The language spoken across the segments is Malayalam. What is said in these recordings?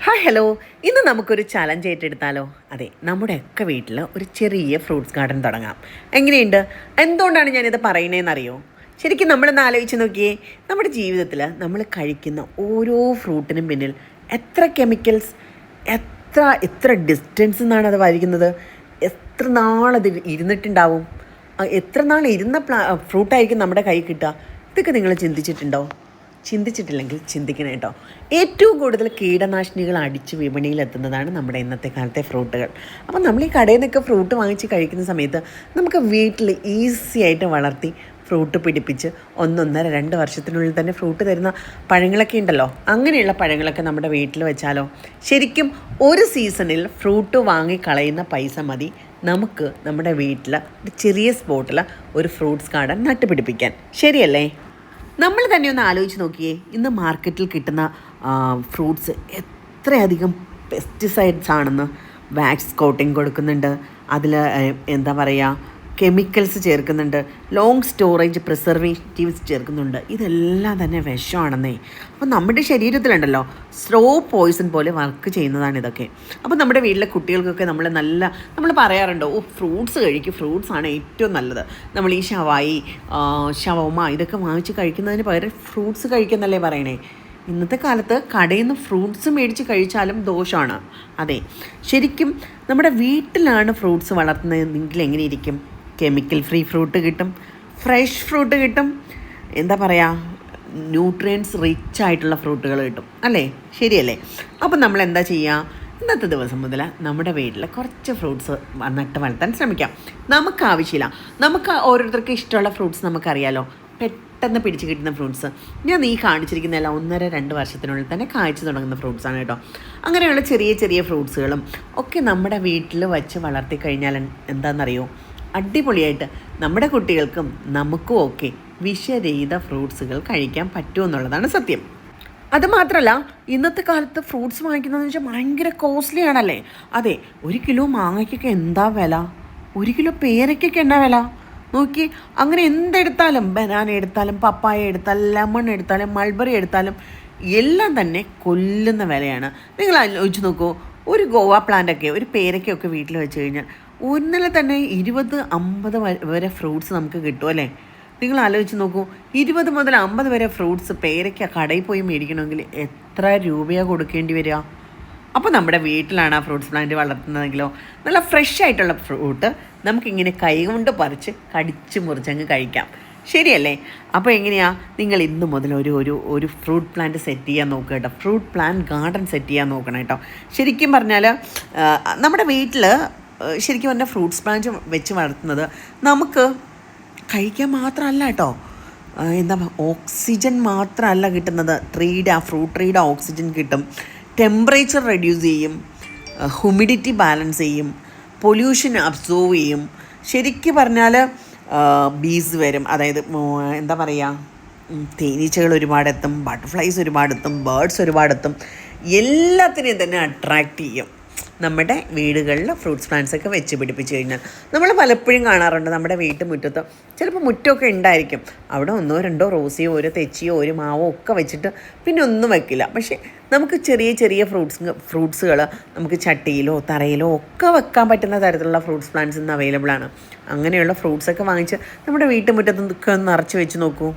Hi hello. ഇന്ന് നമുക്കൊരു ചലഞ്ച് ഏറ്റെടുത്താലോ? അതെ, നമ്മുടെയൊക്കെ വീട്ടിൽ ഒരു ചെറിയ ഫ്രൂട്ട്സ് ഗാർഡൻ തുടങ്ങാം. എങ്ങനെയുണ്ട്? എന്തുകൊണ്ടാണ് ഞാനിത് പറയുന്നതെന്നറിയോ? ശരിക്കും നമ്മളൊന്ന് ആലോചിച്ച് നോക്കിയേ. നമ്മുടെ ജീവിതത്തിൽ നമ്മൾ കഴിക്കുന്ന ഓരോ ഫ്രൂട്ടിനും പിന്നിൽ എത്ര കെമിക്കൽസ്, എത്ര എത്ര ഡിസ്റ്റൻസ് നിന്നാണ് അത് വരിക്കുന്നത്, എത്ര നാളത് ഇരുന്നിട്ടുണ്ടാവും, എത്ര നാൾ ഇരുന്ന ഫ്രൂട്ടായിരിക്കും നമ്മുടെ കൈ കിട്ടുക. ഇതൊക്കെ നിങ്ങൾ ചിന്തിച്ചിട്ടുണ്ടോ? ചിന്തിച്ചിട്ടില്ലെങ്കിൽ ചിന്തിക്കണം കേട്ടോ. ഏറ്റവും കൂടുതൽ കീടനാശിനികൾ അടിച്ച് വിപണിയിലെത്തുന്നതാണ് നമ്മുടെ ഇന്നത്തെ കാലത്തെ ഫ്രൂട്ടുകൾ. അപ്പം നമ്മൾ ഈ കടയിൽ നിന്നൊക്കെ ഫ്രൂട്ട് വാങ്ങിച്ച് കഴിക്കുന്ന സമയത്ത് നമുക്ക് വീട്ടിൽ ഈസി ആയിട്ട് വളർത്തി ഫ്രൂട്ട് പിടിപ്പിച്ച് 1-1.5-2 വർഷത്തിനുള്ളിൽ തന്നെ ഫ്രൂട്ട് തരുന്ന പഴങ്ങളൊക്കെ ഉണ്ടല്ലോ. അങ്ങനെയുള്ള പഴങ്ങളൊക്കെ നമ്മുടെ വീട്ടിൽ വെച്ചാലോ? ശരിക്കും ഒരു സീസണിൽ ഫ്രൂട്ട് വാങ്ങി കളയുന്ന പൈസ മതി നമുക്ക് നമ്മുടെ വീട്ടിൽ ഒരു ചെറിയ സ്പോട്ടിൽ ഒരു ഫ്രൂട്ട്സ് ഗാർഡൻ നട്ടുപിടിപ്പിക്കാൻ. ശരിയല്ലേ? നമ്മൾ തന്നെ ഒന്ന് ആലോചിച്ച് നോക്കിയേ. ഇന്ന് മാർക്കറ്റിൽ കിട്ടുന്ന ഫ്രൂട്ട്സ് എത്രയധികം പെസ്റ്റിസൈഡ്സ് ആണെന്ന്. വാക്സ് കോട്ടിങ് കൊടുക്കുന്നുണ്ട്, അതിൽ എന്താ പറയുക, കെമിക്കൽസ് ചേർക്കുന്നുണ്ട്, ലോങ് സ്റ്റോറേജ് പ്രിസർവേറ്റീവ്സ് ചേർക്കുന്നുണ്ട്. ഇതെല്ലാം തന്നെ വിഷമാണെന്നേ. അപ്പോൾ നമ്മുടെ ശരീരത്തിലുണ്ടല്ലോ സ്ലോ പോയിസൺ പോലെ വർക്ക് ചെയ്യുന്നതാണ് ഇതൊക്കെ. അപ്പോൾ നമ്മുടെ വീട്ടിലെ കുട്ടികൾക്കൊക്കെ നമ്മൾ പറയാറുണ്ടോ, ഫ്രൂട്ട്സ് കഴിക്കും, ഫ്രൂട്ട്സ് ആണ് ഏറ്റവും നല്ലത്. നമ്മൾ ഈ ഷവർമ ഇതൊക്കെ വാങ്ങിച്ച് കഴിക്കുന്നതിന് പകരം ഫ്രൂട്ട്സ് കഴിക്കുന്നല്ലേ പറയണേ. ഇന്നത്തെ കാലത്ത് കടയിൽ നിന്ന് ഫ്രൂട്ട്സ് മേടിച്ച് കഴിച്ചാലും ദോഷമാണ്. അതെ, ശരിക്കും നമ്മുടെ വീട്ടിലാണ് ഫ്രൂട്ട്സ് വളർത്തുന്നതെങ്കിൽ എങ്ങനെയിരിക്കും? കെമിക്കൽ ഫ്രീ ഫ്രൂട്ട് കിട്ടും, ഫ്രഷ് ഫ്രൂട്ട് കിട്ടും, എന്താ പറയുക, ന്യൂട്രിയൻസ് റിച്ച് ആയിട്ടുള്ള ഫ്രൂട്ടുകൾ കിട്ടും, അല്ലേ? ശരിയല്ലേ? അപ്പം നമ്മൾ എന്താ ചെയ്യുക? ഇന്നത്തെ ദിവസം മുതൽ നമ്മുടെ വീട്ടിൽ കുറച്ച് ഫ്രൂട്ട്സ് നട്ട് വളർത്താൻ ശ്രമിക്കാം. നമുക്ക് ആവശ്യമില്ല, നമുക്ക് ഓരോരുത്തർക്ക് ഇഷ്ടമുള്ള ഫ്രൂട്ട്സ് നമുക്കറിയാലോ. പെട്ടെന്ന് പിടിച്ച് കിട്ടുന്ന ഫ്രൂട്ട്സ് ഞാൻ ഈ കാണിച്ചിരിക്കുന്നതെല്ലാം 1-2 വർഷത്തിനുള്ളിൽ തന്നെ കായ്ച്ചു തുടങ്ങുന്ന ഫ്രൂട്ട്സാണ് കേട്ടോ. അങ്ങനെയുള്ള ചെറിയ ചെറിയ ഫ്രൂട്ട്സുകളും ഒക്കെ നമ്മുടെ വീട്ടിൽ വച്ച് വളർത്തി കഴിഞ്ഞാൽ എന്താണെന്നറിയോ? അടിപൊളിയായിട്ട് നമ്മുടെ കുട്ടികൾക്കും നമുക്കും ഒക്കെ വിഷരഹിത ഫ്രൂട്ട്സുകൾ കഴിക്കാൻ പറ്റുമെന്നുള്ളതാണ് സത്യം. അതുമാത്രമല്ല, ഇന്നത്തെ കാലത്ത് ഫ്രൂട്ട്സ് വാങ്ങിക്കുന്നതെന്ന് വെച്ചാൽ ഭയങ്കര കോസ്റ്റ്ലി ആണല്ലേ. അതെ, 1 കിലോ മാങ്ങയ്ക്കൊക്കെ എന്താ വില, 1 കിലോ പേരയ്ക്കൊക്കെ എന്നാ വില നോക്കി. അങ്ങനെ എന്തെടുത്താലും, ബനാന എടുത്താലും, പപ്പായ എടുത്താലും, ലെമൺ എടുത്താലും, മൾബറി എടുത്താലും എല്ലാം തന്നെ കൊല്ലുന്ന വിലയാണ്. നിങ്ങൾ ആലോചിച്ച് നോക്കൂ, ഒരു ഗോവ പ്ലാന്റൊക്കെ, ഒരു പേരയ്ക്കൊക്കെ വീട്ടിൽ വെച്ച് കഴിഞ്ഞാൽ ഒന്നിൽ തന്നെ 20-50 വരെ ഫ്രൂട്ട്സ് നമുക്ക് കിട്ടും, അല്ലേ? നിങ്ങൾ ആലോചിച്ച് നോക്കൂ, 20 മുതൽ 50 വരെ ഫ്രൂട്ട്സ് പേരയ്ക്ക കടയിൽ പോയി മേടിക്കണമെങ്കിൽ എത്ര രൂപയാണ് കൊടുക്കേണ്ടി വരിക? അപ്പോൾ നമ്മുടെ വീട്ടിലാണ് ആ ഫ്രൂട്ട്സ് പ്ലാന്റ് വളർത്തുന്നതെങ്കിലോ നല്ല ഫ്രഷ് ആയിട്ടുള്ള ഫ്രൂട്ട് നമുക്കിങ്ങനെ കൈകൊണ്ട് പറിച്ച് കടിച്ച് മുറിച്ചങ്ങ് കഴിക്കാം. ശരിയല്ലേ? അപ്പോൾ എങ്ങനെയാണ്? നിങ്ങൾ ഇന്ന് മുതൽ ഒരു ഫ്രൂട്ട് പ്ലാന്റ് സെറ്റ് ചെയ്യാൻ നോക്കുക കേട്ടോ. ഫ്രൂട്ട് പ്ലാന്റ് ഗാർഡൻ സെറ്റ് ചെയ്യാൻ നോക്കണം കേട്ടോ. ശരിക്കും പറഞ്ഞാൽ നമ്മുടെ വീട്ടിൽ ശരിക്കും പറഞ്ഞാൽ ഫ്രൂട്ട്സ് പ്ലാന്റ് വെച്ച് വളർത്തുന്നത് നമുക്ക് കഴിക്കാൻ മാത്രമല്ല കേട്ടോ. ഓക്സിജൻ മാത്രമല്ല കിട്ടുന്നത്, ഫ്രൂട്ട് ട്രീയുടെ ഓക്സിജൻ കിട്ടും, ടെമ്പറേച്ചർ റെഡ്യൂസ് ചെയ്യും, ഹ്യൂമിഡിറ്റി ബാലൻസ് ചെയ്യും, പൊല്യൂഷൻ അബ്സോർവ് ചെയ്യും. ശരിക്കും പറഞ്ഞാൽ ബീസ് വരും, അതായത് എന്താ പറയുക, തേനീച്ചകൾ ഒരുപാടെത്തും, ബട്ടർഫ്ലൈസ് ഒരുപാടെത്തും, ബേർഡ്സ് ഒരുപാടെത്തും. എല്ലാത്തിനെയും തന്നെ അട്രാക്റ്റ് ചെയ്യും നമ്മുടെ വീടുകളിൽ ഫ്രൂട്ട്സ് പ്ലാന്റ്സൊക്കെ വെച്ച് പിടിപ്പിച്ച് കഴിഞ്ഞാൽ. നമ്മൾ പലപ്പോഴും കാണാറുണ്ട് നമ്മുടെ വീട്ടുമുറ്റത്ത് ചിലപ്പോൾ മുറ്റമൊക്കെ ഉണ്ടായിരിക്കും, അവിടെ 1-2 റോസിയോ ഒരു തെച്ചിയോ ഒരു മാവോ ഒക്കെ വെച്ചിട്ട് പിന്നെ ഒന്നും വെക്കില്ല. പക്ഷേ നമുക്ക് ചെറിയ ചെറിയ ഫ്രൂട്ട്സുകൾ നമുക്ക് ചട്ടിയിലോ തറയിലോ ഒക്കെ വെക്കാൻ പറ്റുന്ന തരത്തിലുള്ള ഫ്രൂട്ട്സ് പ്ലാന്റ്സ് ഇന്ന് അവൈലബിൾ ആണ്. അങ്ങനെയുള്ള ഫ്രൂട്ട്സൊക്കെ വാങ്ങിച്ച് നമ്മുടെ വീട്ടുമുറ്റത്തൊക്കെ ഒന്ന് നിറച്ച് വെച്ച് നോക്കൂ.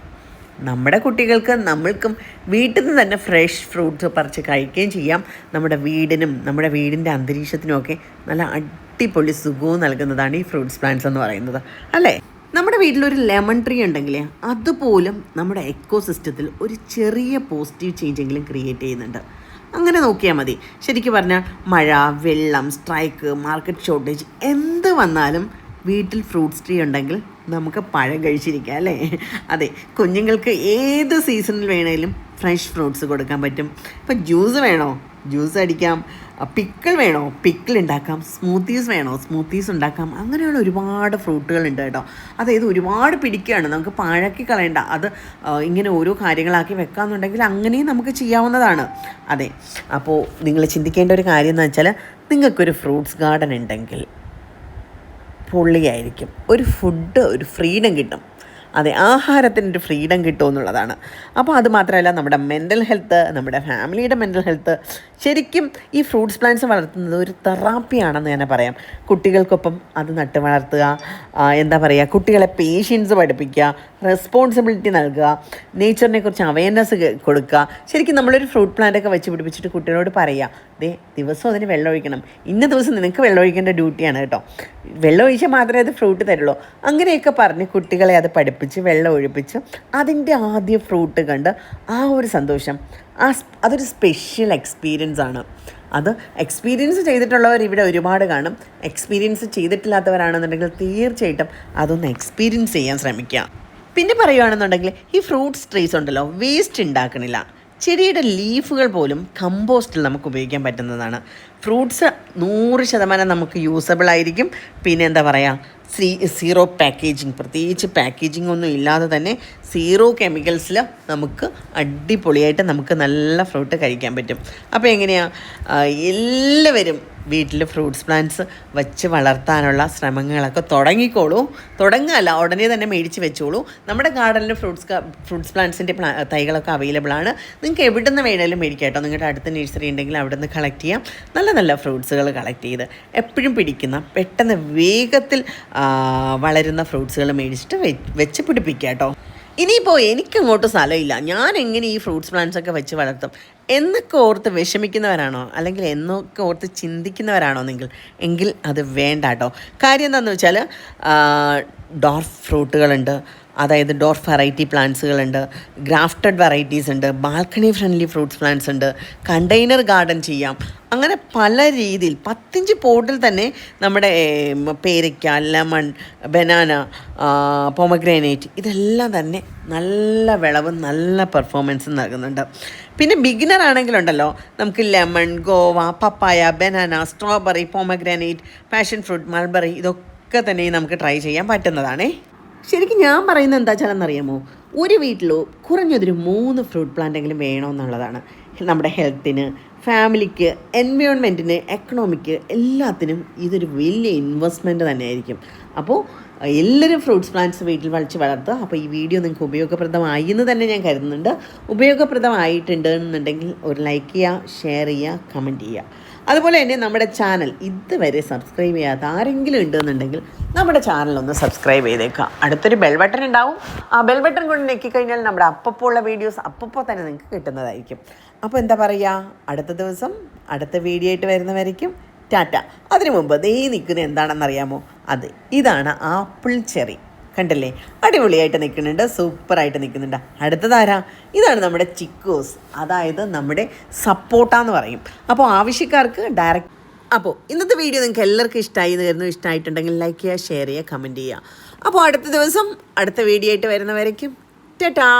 നമ്മുടെ കുട്ടികൾക്ക് നമ്മൾക്കും വീട്ടിൽ നിന്ന് തന്നെ ഫ്രഷ് ഫ്രൂട്ട്സ് പറിച്ച് കഴിക്കുകയും ചെയ്യാം. നമ്മുടെ വീടിനും നമ്മുടെ വീടിൻ്റെ അന്തരീക്ഷത്തിനും ഒക്കെ നല്ല അടിപൊളി സുഖവും നൽകുന്നതാണ് ഈ ഫ്രൂട്ട്സ് പ്ലാന്റ്സ് എന്ന് പറയുന്നത്, അല്ലേ? നമ്മുടെ വീട്ടിലൊരു ലെമൺ ട്രീ ഉണ്ടെങ്കിൽ അതുപോലും നമ്മുടെ എക്കോസിസ്റ്റത്തിൽ ഒരു ചെറിയ പോസിറ്റീവ് ചേഞ്ചെങ്കിലും ക്രിയേറ്റ് ചെയ്യുന്നുണ്ട്. അങ്ങനെ നോക്കിയാൽ മതി. ശരിക്കും പറഞ്ഞാൽ മഴ, വെള്ളം, സ്ട്രൈക്ക്, മാർക്കറ്റ് ഷോർട്ടേജ് എന്ത് വന്നാലും വീട്ടിൽ ഫ്രൂട്ട്സ് ട്രീ ഉണ്ടെങ്കിൽ നമുക്ക് പഴം കഴിച്ചിരിക്കാം, അല്ലേ? അതെ, കുഞ്ഞുങ്ങൾക്ക് ഏത് സീസണിൽ വേണേലും ഫ്രഷ് ഫ്രൂട്ട്സ് കൊടുക്കാൻ പറ്റും. ഇപ്പം ജ്യൂസ് വേണോ, ജ്യൂസ് അടിക്കാം, പിക്കിൾ വേണോ, പിക്കിൾ ഉണ്ടാക്കാം, സ്മൂത്തീസ് വേണോ, സ്മൂത്തീസ് ഉണ്ടാക്കാം. അങ്ങനെയുള്ള ഒരുപാട് ഫ്രൂട്ടുകളുണ്ട് കേട്ടോ. അതായത് ഒരുപാട് പിടിക്കുകയാണ്, നമുക്ക് പാഴാക്കി കളയണ്ട. അത് ഇങ്ങനെ ഓരോ കാര്യങ്ങളാക്കി വെക്കാമെന്നുണ്ടെങ്കിൽ അങ്ങനെയും നമുക്ക് ചെയ്യാവുന്നതാണ്. അതെ, അപ്പോൾ നിങ്ങൾ ചിന്തിക്കേണ്ട ഒരു കാര്യം എന്ന് വെച്ചാൽ, നിങ്ങൾക്കൊരു ഫ്രൂട്ട്സ് ഗാർഡൻ ഉണ്ടെങ്കിൽ പൊള്ളിയായിരിക്കും. ഒരു ഫ്രീഡം കിട്ടും. അതെ, ആഹാരത്തിനൊരു ഫ്രീഡം കിട്ടുമെന്നുള്ളതാണ്. അപ്പോൾ അത് മാത്രമല്ല, നമ്മുടെ മെൻ്റൽ ഹെൽത്ത്, നമ്മുടെ ഫാമിലിയുടെ മെൻ്റൽ ഹെൽത്ത്, ശരിക്കും ഈ ഫ്രൂട്ട്സ് പ്ലാന്റ്സ് വളർത്തുന്നത് ഒരു തെറാപ്പിയാണെന്ന് തന്നെ പറയാം. കുട്ടികൾക്കൊപ്പം അത് നട്ട് വളർത്തുക, എന്താ പറയുക, കുട്ടികളെ പേഷ്യൻസ് പഠിപ്പിക്കുക, റെസ്പോൺസിബിലിറ്റി നൽകുക, നേച്ചറിനെ കുറിച്ച് അവയർനെസ് കൊടുക്കുക. ശരിക്കും നമ്മളൊരു ഫ്രൂട്ട് പ്ലാന്റൊക്കെ വെച്ച് പിടിപ്പിച്ചിട്ട് കുട്ടികളോട് പറയുക, ദിവസവും അതിന് വെള്ളം ഒഴിക്കണം, ഇന്ന ദിവസം നിനക്ക് വെള്ളം ഒഴിക്കേണ്ട ഡ്യൂട്ടിയാണ് കേട്ടോ, വെള്ളം ഒഴിച്ചാൽ മാത്രമേ അത് ഫ്രൂട്ട് തരുള്ളൂ, അങ്ങനെയൊക്കെ പറഞ്ഞ് കുട്ടികളെ അത് പഠിപ്പിച്ച് വെള്ളം ഒഴിപ്പിച്ച് അതിൻ്റെ ആദ്യ ഫ്രൂട്ട് കണ്ട് ആ ഒരു സന്തോഷം, അതൊരു സ്പെഷ്യൽ എക്സ്പീരിയൻസ് ആണ്. അത് എക്സ്പീരിയൻസ് ചെയ്തിട്ടുള്ളവർ ഇവിടെ ഒരുപാട് കാണും. എക്സ്പീരിയൻസ് ചെയ്തിട്ടില്ലാത്തവരാണെന്നുണ്ടെങ്കിൽ തീർച്ചയായിട്ടും അതൊന്ന് എക്സ്പീരിയൻസ് ചെയ്യാൻ ശ്രമിക്കുക. പിന്നെ പറയുകയാണെന്നുണ്ടെങ്കിൽ ഈ ഫ്രൂട്ട്സ് ട്രീസ് ഉണ്ടല്ലോ, വേസ്റ്റ് ഉണ്ടാക്കണില്ല. ചെടിയുടെ ലീഫുകൾ പോലും കമ്പോസ്റ്റിൽ നമുക്ക് ഉപയോഗിക്കാൻ പറ്റുന്നതാണ്. ഫ്രൂട്ട്സ് 100% നമുക്ക് യൂസബിൾ ആയിരിക്കും. പിന്നെ എന്താ പറയുക, സീറോ പാക്കേജിങ്, പ്രത്യേകിച്ച് പാക്കേജിംഗ് ഒന്നും ഇല്ലാതെ തന്നെ സീറോ കെമിക്കൽസിൽ നമുക്ക് അടിപൊളിയായിട്ട് നമുക്ക് നല്ല ഫ്രൂട്ട് കഴിക്കാൻ പറ്റും. അപ്പോൾ എങ്ങനെയാണ്, എല്ലാവരും വീട്ടിൽ ഫ്രൂട്ട്സ് പ്ലാന്റ്സ് വെച്ച് വളർത്താനുള്ള ശ്രമങ്ങളൊക്കെ തുടങ്ങുകയല്ല, ഉടനെ തന്നെ മേടിച്ച് വെച്ചോളൂ. നമ്മുടെ ഗാർഡനിൽ ഫ്രൂട്ട്സ് പ്ലാന്റ്സിൻ്റെ തൈകളൊക്കെ അവൈലബിൾ ആണ്. നിങ്ങൾക്ക് എവിടെ നിന്ന് വേണമെങ്കിലും മേടിക്കാം കേട്ടോ. നിങ്ങളുടെ അടുത്ത നഴ്സറി ഉണ്ടെങ്കിൽ അവിടെ നിന്ന് കളക്ട് ചെയ്യാം. നല്ല നല്ല ഫ്രൂട്ട്സുകൾ കളക്ട് ചെയ്ത് എപ്പോഴും പിടിക്കുന്ന, പെട്ടെന്ന് വേഗത്തിൽ വളരുന്ന ഫ്രൂട്ട്സുകൾ മേടിച്ചിട്ട് വെച്ച് പിടിപ്പിക്കുക കേട്ടോ. ഇനിയിപ്പോൾ എനിക്കങ്ങോട്ട് സ്ഥലമില്ല, ഞാൻ എങ്ങനെ ഈ ഫ്രൂട്ട്സ് പ്ലാന്റ്സ് ഒക്കെ വെച്ച് വളർത്തും എന്നൊക്കെ ഓർത്ത് വിഷമിക്കുന്നവരാണോ, അല്ലെങ്കിൽ എന്നൊക്കെ ഓർത്ത് ചിന്തിക്കുന്നവരാണോ എങ്കിൽ അത് വേണ്ട കേട്ടോ. കാര്യം എന്താണെന്ന് വെച്ചാൽ ഡോർഫ് ഫ്രൂട്ടുകളുണ്ട്, അതായത് ഡോർഫ് വെറൈറ്റി പ്ലാന്റ്സുകളുണ്ട്, ഗ്രാഫ്റ്റഡ് വെറൈറ്റീസ് ഉണ്ട്, ബാൽക്കണി ഫ്രണ്ട്ലി ഫ്രൂട്ട്സ് പ്ലാന്റ്സ് ഉണ്ട്, കണ്ടെയ്നർ ഗാർഡൻ ചെയ്യാം. അങ്ങനെ പല രീതിയിൽ 15 പോട്ടിൽ തന്നെ നമ്മുടെ പേരയ്ക്ക, ലെമൺ, ബനാന, പൊമഗ്രാനേറ്റ് ഇതെല്ലാം തന്നെ നല്ല വിളവും നല്ല പെർഫോമൻസും നൽകുന്നുണ്ട്. പിന്നെ ബിഗിനർ ആണെങ്കിലുണ്ടല്ലോ, നമുക്ക് lemon, guava, papaya, banana, strawberry, pomegranate, passion fruit, mulberry ഇതൊക്കെ തന്നെ നമുക്ക് ട്രൈ ചെയ്യാൻ പറ്റുന്നതാണേ. ശരിക്കും ഞാൻ പറയുന്നത് എന്താ വെച്ചാലെന്നറിയാമോ, ഒരു വീട്ടിലോ കുറഞ്ഞതൊരു 3 ഫ്രൂട്ട് പ്ലാന്റെങ്കിലും വേണമെന്നുള്ളതാണ്. നമ്മുടെ ഹെൽത്തിന്, ഫാമിലിക്ക്, എൻവയോൺമെൻറ്റിന്, എക്കണോമിക്ക് എല്ലാത്തിനും ഇതൊരു വലിയ ഇൻവെസ്റ്റ്മെൻറ്റ് തന്നെയായിരിക്കും. അപ്പോൾ എല്ലാവരും ഫ്രൂട്ട്സ് പ്ലാന്റ്സ് വീട്ടിൽ വളർത്തുക. അപ്പോൾ ഈ വീഡിയോ നിങ്ങൾക്ക് ഉപയോഗപ്രദമായി എന്ന് തന്നെ ഞാൻ കരുതുന്നുണ്ട്. ഉപയോഗപ്രദമായിട്ടുണ്ട് എന്നുണ്ടെങ്കിൽ ഒരു ലൈക്ക് ചെയ്യുക, ഷെയർ ചെയ്യുക, കമൻറ്റ് ചെയ്യുക. അതുപോലെ തന്നെ നമ്മുടെ ചാനൽ ഇതുവരെ സബ്സ്ക്രൈബ് ചെയ്യാത്ത ആരെങ്കിലും ഉണ്ടെന്നുണ്ടെങ്കിൽ നമ്മുടെ ചാനലൊന്ന് സബ്സ്ക്രൈബ് ചെയ്തേക്കുക. അടുത്തൊരു ബെൽ ബട്ടൺ ഉണ്ടാവും. ആ ബെൽ ബട്ടൺ കൊണ്ട് ഞെക്കിക്കഴിഞ്ഞാൽ നമ്മുടെ അപ്പോൾ ഉള്ള വീഡിയോസ് അപ്പോൾ തന്നെ നിങ്ങൾക്ക് കിട്ടുന്നതായിരിക്കും. അപ്പോൾ എന്താ പറയുക, അടുത്ത ദിവസം അടുത്ത വീഡിയോ ആയിട്ട് വരുന്നവരേക്കും ടാറ്റ. അതിനു മുമ്പ് നിൽക്കുന്നത് എന്താണെന്നറിയാമോ, ഇതാണ് ആപ്പിൾ ചെറി. കണ്ടല്ലേ, അടിപൊളിയായിട്ട് നിൽക്കുന്നുണ്ട്, സൂപ്പറായിട്ട് നിൽക്കുന്നുണ്ട്. അടുത്തതാരാ, ഇതാണ് നമ്മുടെ ചിക്കോസ്, അതായത് നമ്മുടെ സപ്പോട്ട എന്ന് പറയും. അപ്പോൾ ആവശ്യക്കാർക്ക് ഡയറക്റ്റ്. അപ്പോൾ ഇന്നത്തെ വീഡിയോ നിങ്ങൾക്ക് എല്ലാവർക്കും ഇഷ്ടമായി എന്ന് കരുതുന്നു. ഇഷ്ടമായിട്ടുണ്ടെങ്കിൽ ലൈക്ക് ചെയ്യുക, ഷെയർ ചെയ്യുക, കമൻറ്റ് ചെയ്യുക. അപ്പോൾ അടുത്ത ദിവസം അടുത്ത വീഡിയോ ആയിട്ട് വരുന്നവരേക്കും ടാറ്റാ.